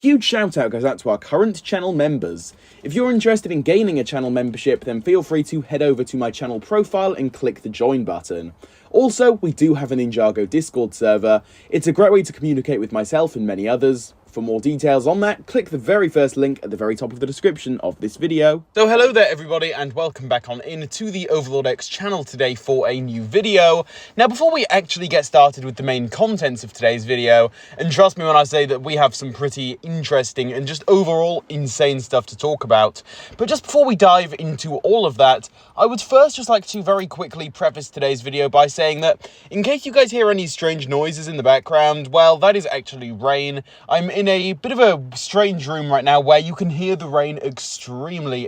Huge shout out goes out to our current channel members. If you're interested in gaining a channel membership, then feel free to head over to my channel profile and click the join button. Also, we do have a Ninjago Discord server. It's a great way to communicate with myself and many others. For more details on that, click the very first link at the very top of the description of this video. So hello there everybody, and welcome back on in to the Overlord X channel today for a new video. Now before we actually get started with the main contents of today's video, and trust me when I say that we have some pretty interesting and just overall insane stuff to talk about, but just before we dive into all of that, I would first just like to very quickly preface today's video by saying that in case you guys hear any strange noises in the background, well, that is actually rain. I'm in a bit of a strange room right now where you can hear the rain extremely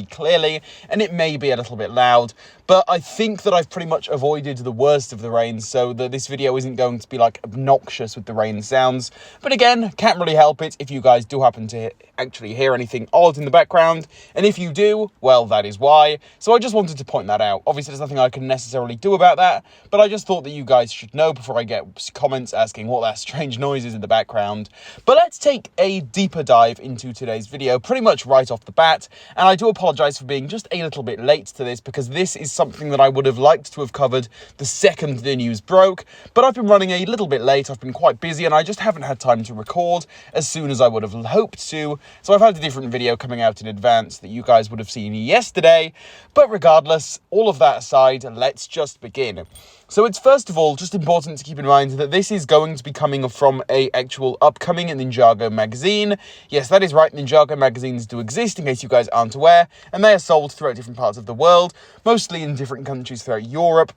clearly, and it may be a little bit loud, but I think that I've pretty much avoided the worst of the rain so that this video isn't going to be like obnoxious with the rain sounds. But again, can't really help it if you guys do happen to actually hear anything odd in the background, and if you do, well, that is why. So I just wanted to point that out. Obviously there's nothing I can necessarily do about that, but I just thought that you guys should know before I get comments asking what that strange noise is in the background. But let's take a deeper dive into today's video pretty much right off the bat, and I do apologise for being just a little bit late to this because this is something that I would have liked to have covered the second the news broke, but I've been running a little bit late. I've been quite busy and I just haven't had time to record as soon as I would have hoped to, so I've had a different video coming out in advance that you guys would have seen yesterday. But regardless, all of that aside, let's just begin. So it's first of all just important to keep in mind that this is going to be coming from a actual upcoming Ninjago magazine. Yes, that is right, Ninjago magazines do exist in case you guys aren't aware, and they are sold throughout different parts of the world, mostly in different countries throughout Europe.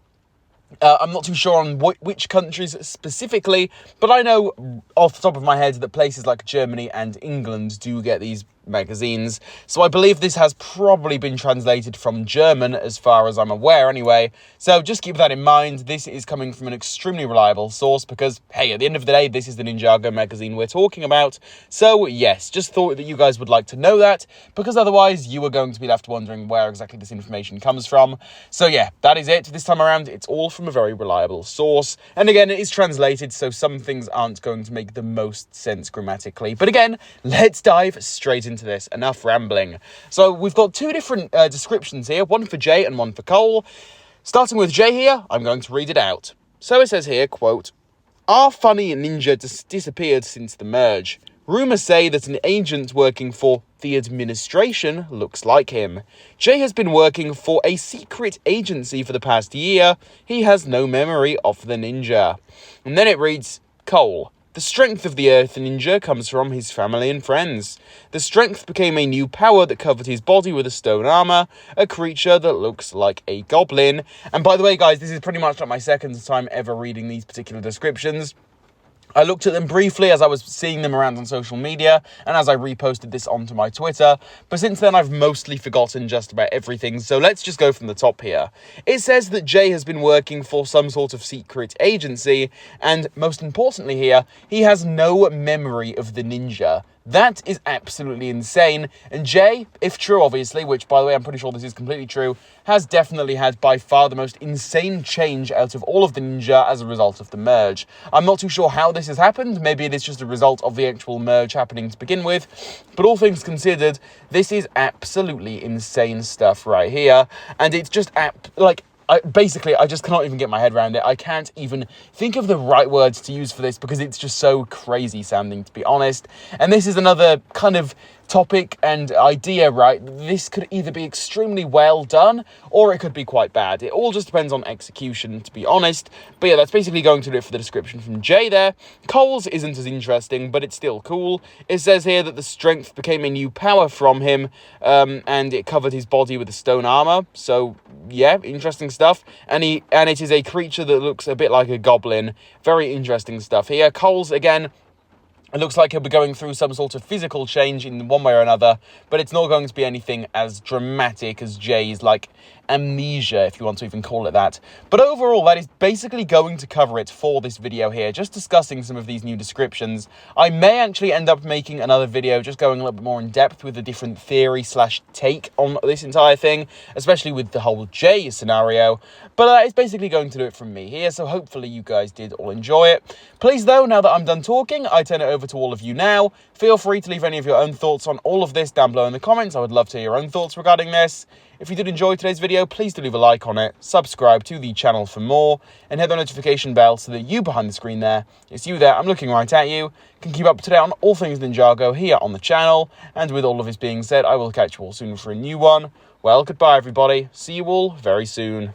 I'm not too sure on which countries specifically, but I know off the top of my head that places like Germany and England do get these magazines, so I believe this has probably been translated from German as far as I'm aware anyway, so just keep that in mind. This is coming from an extremely reliable source because, hey, at the end of the day, this is the Ninjago magazine we're talking about, so yes, just thought that you guys would like to know that, because otherwise you are going to be left wondering where exactly this information comes from. So yeah, that is it. This time around, it's all from a very reliable source, and again, it is translated, so some things aren't going to make the most sense grammatically, but again, let's dive straight into this. Enough rambling. So we've got two different descriptions here, one for Jay and one for Cole. Starting with Jay here, I'm going to read it out. So it says here, quote, "Our funny ninja disappeared since the merge. Rumours say that an agent working for the administration looks like him. Jay has been working for a secret agency for the past year. He has no memory of the ninja." And then it reads, Cole, "The strength of the Earth Ninja comes from his family and friends. The strength became a new power that covered his body with a stone armor, a creature that looks like a goblin." And by the way, guys, this is pretty much like my second time ever reading these particular descriptions. I looked at them briefly as I was seeing them around on social media and as I reposted this onto my Twitter, but since then I've mostly forgotten just about everything, so let's just go from the top here. It says that Jay has been working for some sort of secret agency, and most importantly here, he has no memory of the ninja. That is absolutely insane, and Jay, if true obviously, which by the way I'm pretty sure this is completely true, has definitely had by far the most insane change out of all of the ninja as a result of the merge. I'm not too sure how this has happened, maybe it is just a result of the actual merge happening to begin with, but all things considered, this is absolutely insane stuff right here, and it's just I just cannot even get my head around it. I can't even think of the right words to use for this because it's just so crazy sounding, to be honest. And this is another kind of topic and idea, right? This could either be extremely well done or it could be quite bad. It all just depends on execution, to be honest. But yeah, that's basically going to do it for the description from Jay there. Cole's isn't as interesting, but it's still cool. It says here that the strength became a new power from him, and it covered his body with a stone armor. So yeah, interesting stuff. And it is a creature that looks a bit like a goblin. Very interesting stuff here. Cole's, again, it looks like he'll be going through some sort of physical change in one way or another, but it's not going to be anything as dramatic as Jay's, like amnesia, if you want to even call it that. But overall, that is basically going to cover it for this video here, just discussing some of these new descriptions. I may actually end up making another video just going a little bit more in depth with a different theory slash take on this entire thing, especially with the whole J scenario. But that is basically going to do it from me here, so hopefully you guys did all enjoy it. Please though, now that I'm done talking, I turn it over to all of you now. Feel free to leave any of your own thoughts on all of this down below in the comments. I would love to hear your own thoughts regarding this. If you did enjoy today's video, please do leave a like on it, subscribe to the channel for more, and hit the notification bell so that you behind the screen there, it's you there, I'm looking right at you, can keep up to date on all things Ninjago here on the channel. And with all of this being said, I will catch you all soon for a new one. Well, goodbye everybody, see you all very soon.